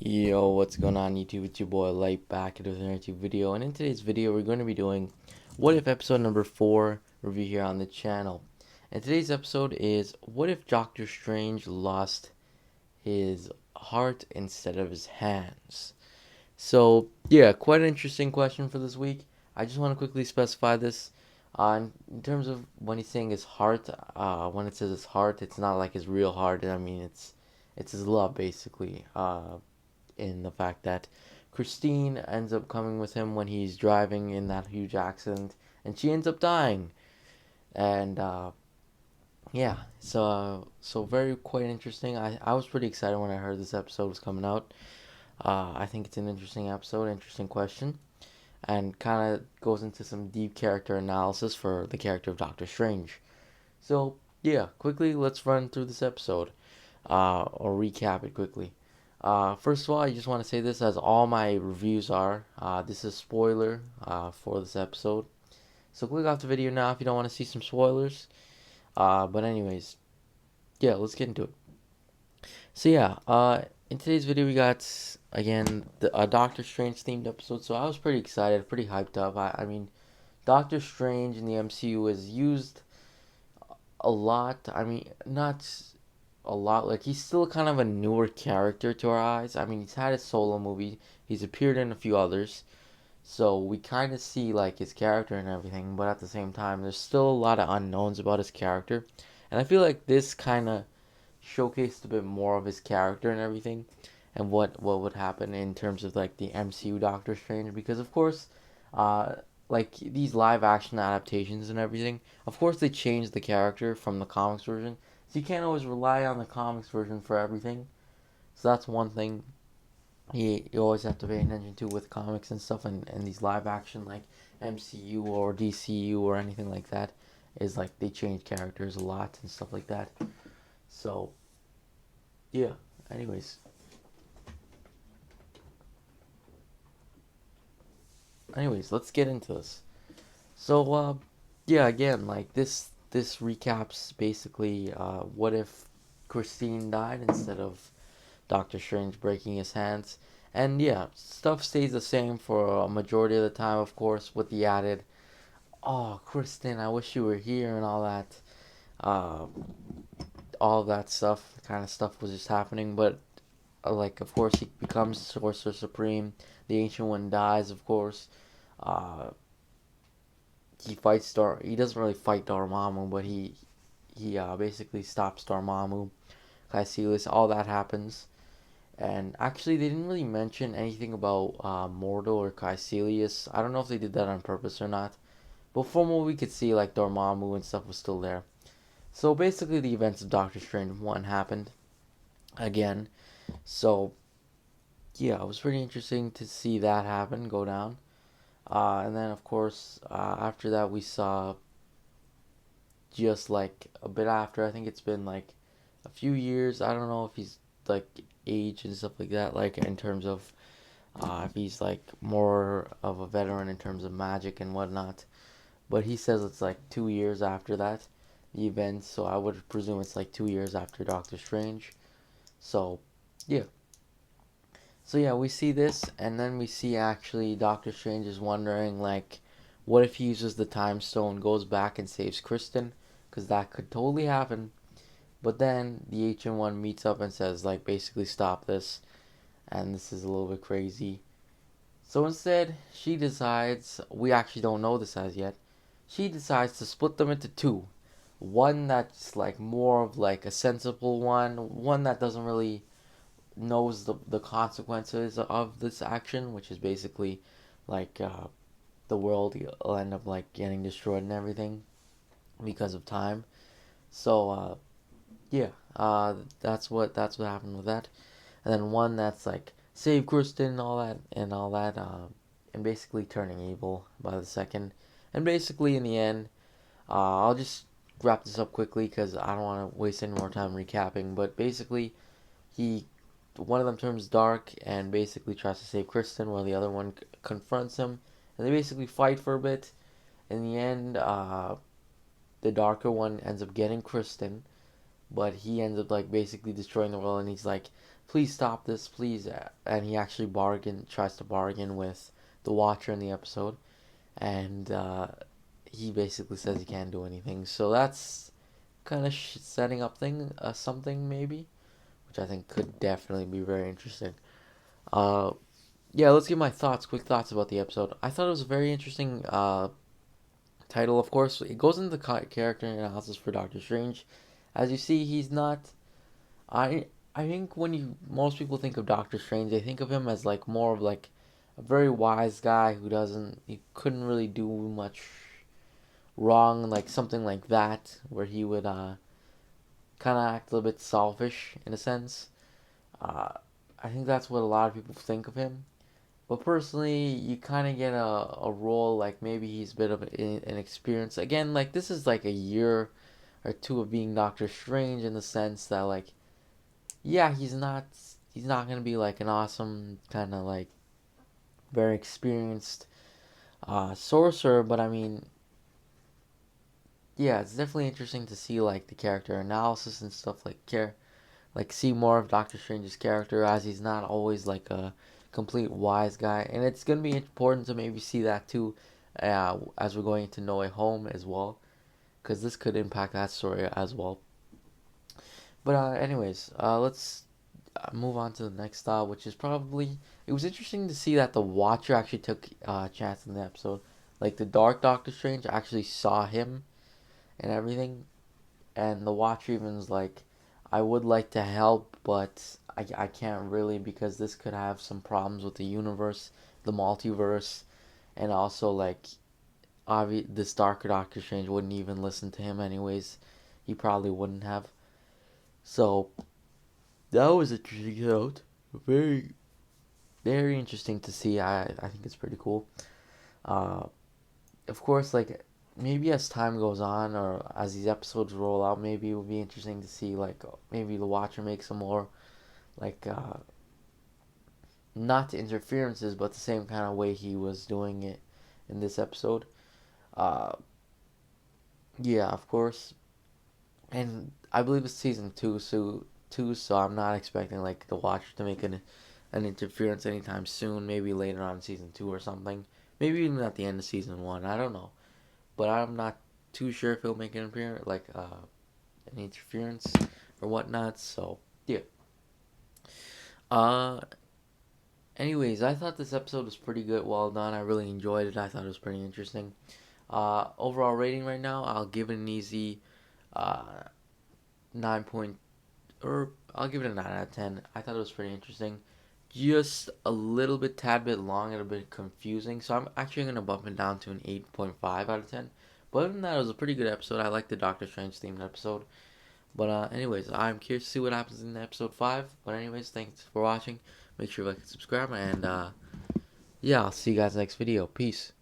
Yo, what's going on YouTube? It's your boy Light back with another YouTube video, and in today's video we're going to be doing What If episode number 4 review here on the channel. And today's episode is what if Doctor Strange lost his heart instead of his hands? So yeah, quite an interesting question for this week. I just want to quickly specify this. In terms of when he's saying his heart, when it says his heart, it's not like his real heart. I mean, it's his love basically. In the fact that Christine ends up coming with him when he's driving in that huge accident, and she ends up dying. And yeah, so very quite interesting. I was pretty excited when I heard this episode was coming out. I think it's an interesting episode, interesting question, and kind of goes into some deep character analysis for the character of Doctor Strange. So yeah, quickly let's run through this episode, or recap it quickly. First of all, I just want to say this as all my reviews are. This is spoiler for this episode. So click off the video now if you don't want to see some spoilers. But anyways, yeah, let's get into it. So yeah, in today's video we got again a Doctor Strange themed episode. So I was pretty excited, pretty hyped up. I mean, Doctor Strange in the MCU is used a lot. I mean, not a lot. Like he's still kind of a newer character to our eyes. I mean, he's had a solo movie. He's appeared in a few others. So we kind of see like his character and everything, but at the same time there's still a lot of unknowns about his character. And I feel like this kind of showcased a bit more of his character and everything and what would happen in terms of like the MCU Doctor Strange because of course uh like these live action adaptations and everything, of course they changed the character from the comics version. So you can't always rely on the comics version for everything. So that's one thing you always have to pay attention to with comics and stuff and these live action like MCU or DCU or anything like that is like they change characters a lot and stuff like that. So yeah. Anyways, let's get into this. So yeah, again, like this recaps basically what if Christine died instead of Doctor Strange breaking his hands. And yeah, stuff stays the same for a majority of the time, of course, with the added, oh, Kristen, I wish you were here and uh, all of that stuff, kind of stuff was just happening. But like, of course, he becomes Sorcerer Supreme. The Ancient One dies, of course. Uh, he fights Dar. He doesn't really fight Dormammu, but he basically stops Dormammu. Caecilius, all that happens. And actually, they didn't really mention anything about Mordo or Caecilius. I don't know if they did that on purpose or not. But from what we could see, like Dormammu and stuff was still there. So basically, the events of Doctor Strange 1 happened again. So yeah, it was pretty interesting to see that happen, go down. And then, of course, after that, we saw just like a bit after, I think it's been like a few years. I don't know if he's like age and stuff like that, like in terms of if he's like more of a veteran in terms of magic and whatnot. But he says it's like 2 years after that, the event, so I would presume it's like 2 years after Doctor Strange. So, yeah. So, yeah, we see this, and then we see actually Doctor Strange is wondering, like, what if he uses the Time Stone, goes back and saves Kristen? Because that could totally happen. But then the Ancient One meets up and says, like, basically stop this. And this is a little bit crazy. So instead, she decides, we actually don't know this as yet, she decides to split them into two. One that's like more of like a sensible one that doesn't really knows the consequences of this action, which is basically like the world will end up like getting destroyed and everything because of time. So yeah, that's what happened with that. And then one that's like save Kristen and all that, and basically turning evil by the second. And basically in the end, I'll just wrap this up quickly because I don't want to waste any more time recapping. But basically, he one of them turns dark and basically tries to save Kristen, while the other one confronts him, and they basically fight for a bit. In the end, the darker one ends up getting Kristen, but he ends up like basically destroying the world, and he's like, please stop this, please. And he actually tries to bargain with the Watcher in the episode, and he basically says he can't do anything. So that's kind of setting up something maybe, which I think could definitely be very interesting. Uh, yeah, let's give my quick thoughts about the episode. I thought it was a very interesting title. Of course, it goes into the character analysis for Doctor Strange. As you see, he's not. I think when most people think of Doctor Strange, they think of him as like more of like a very wise guy he couldn't really do much wrong, like something like that, where he would kind of act a little bit selfish in a sense. Uh, I think that's what a lot of people think of him. But personally, you kind of get a role like maybe he's a bit of an experience. Again, like this is like a year or two of being Doctor Strange in the sense that like yeah, he's not gonna be like an awesome kind of like very experienced sorcerer, but I mean yeah, it's definitely interesting to see like the character analysis and stuff like see more of Doctor Strange's character as he's not always like a complete wise guy, and it's gonna be important to maybe see that too, as we're going to No Way Home as well, because this could impact that story as well. But anyways, let's move on to the next style, which is probably it was interesting to see that the Watcher actually took a chance in the episode, like the Dark Doctor Strange actually saw him and everything, and the Watcher even was like, I would like to help, but I can't really because this could have some problems with the universe, the multiverse, and also like this Darker Doctor Strange wouldn't even listen to him anyways. He probably wouldn't have. So that was interesting to note. Very very interesting to see. I think it's pretty cool. Uh, of course, like maybe as time goes on or as these episodes roll out, maybe it will be interesting to see like maybe the Watcher makes some more like not interferences, but the same kind of way he was doing it in this episode. Uh, yeah, of course, and I believe it's season two, so I'm not expecting like the Watcher to make an interference anytime soon. Maybe later on in season two or something. Maybe even at the end of season one. I don't know, but I'm not too sure if he'll make an appearance, like an interference or whatnot. So yeah. Uh, anyways, I thought this episode was pretty good. Well done. I really enjoyed it. I thought it was pretty interesting. Overall rating right now, I'll give it an easy uh 9 or I'll give it a 9 out of 10. I thought it was pretty interesting. Just a little bit, tad bit long and a bit confusing. So I'm actually going to bump it down to an 8.5 out of 10. But other than that, it was a pretty good episode. I like the Doctor Strange themed episode. But anyways, I'm curious to see what happens in episode 5. But anyways, thanks for watching. Make sure you like and subscribe. And yeah, I'll see you guys next video. Peace.